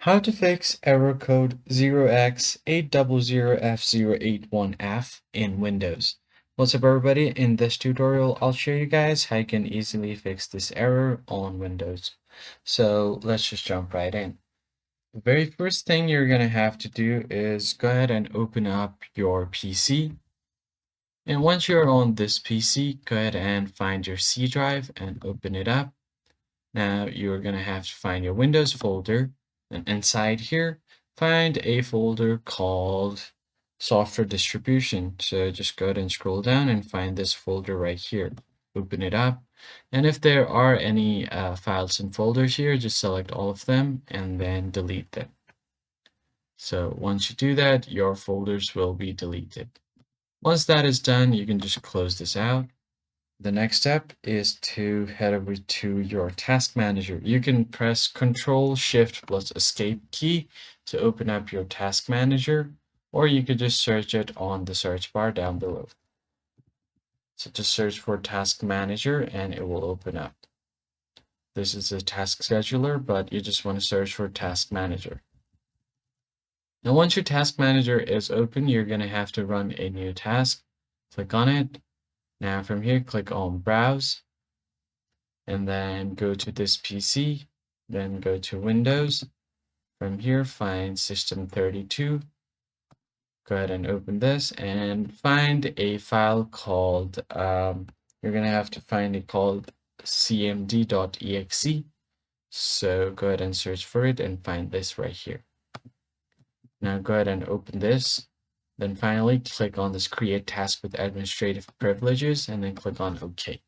How to fix error code 0x800f081f in Windows. What's up everybody? In this tutorial, I'll show you guys how you can easily fix this error on Windows. So let's just jump right in. The very first thing you're going to have to do is go ahead and open up your PC. And once you're on this PC, go ahead and find your C drive and open it up. Now you're going to have to find your Windows folder, and inside here, find a folder called software distribution. So just go ahead and scroll down and find this folder right here. Open it up. And if there are any files and folders here, just select all of them and then delete them. So once you do that, your folders will be deleted. Once that is done, you can just close this out. The next step is to head over to your task manager. You can press Ctrl+Shift+Escape key to open up your task manager, or you could just search it on the search bar down below. So just search for task manager and it will open up. This is a task scheduler, but you just want to search for task manager. Now once your task manager is open, you're going to have to run a new task. Click on it. Now from here, click on Browse, and then go to this PC, then go to Windows. From here, find System32. Go ahead and open this and find a file called, you're going to have to find it called cmd.exe. So go ahead and search for it and find this right here. Now go ahead and open this. Then finally, click on this Create Task with Administrative Privileges and then click on OK.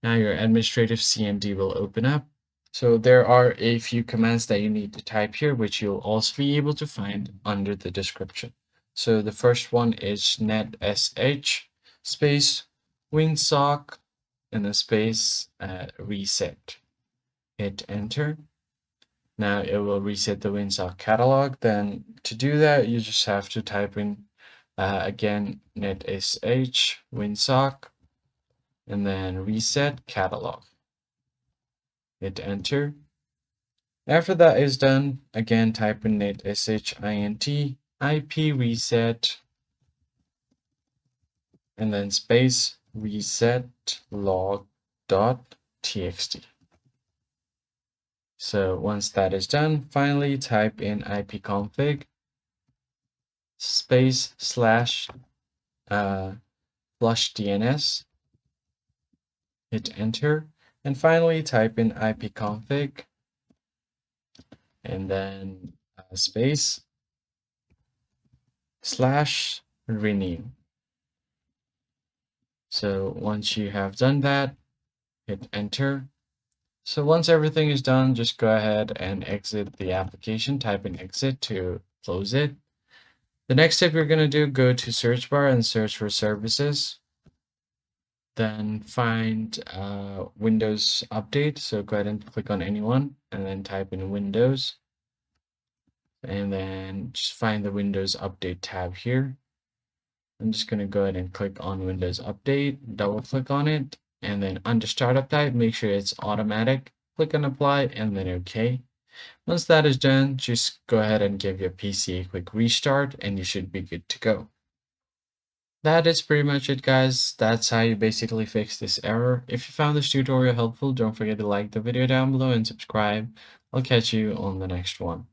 Now your administrative CMD will open up. So there are a few commands that you need to type here, which you'll also be able to find under the description. So the first one is netsh space winsock and a space reset. Hit enter. Now it will reset the winsock catalog. Then to do that, you just have to type in again netsh winsock and then reset catalog. Hit enter. After that is done, again type in netsh int ip reset and then space reset log.txt. So once that is done, finally type in ipconfig space slash flush DNS, hit enter, and finally type in ipconfig and then space slash rename. So once you have done that, hit enter. So once everything is done, just go ahead and exit the application, type in exit to close it. The next step you're going to do, go to search bar and search for services. Then find Windows Update. So go ahead and click on anyone and then type in Windows. And then just find the Windows Update tab here. I'm just going to go ahead and click on Windows Update, double click on it. And then under startup type, make sure it's automatic. Click on apply and then OK. Once that is done, just go ahead and give your PC a quick restart and you should be good to go. That is pretty much it, guys. That's how you basically fix this error. If you found this tutorial helpful, don't forget to like the video down below and subscribe. I'll catch you on the next one.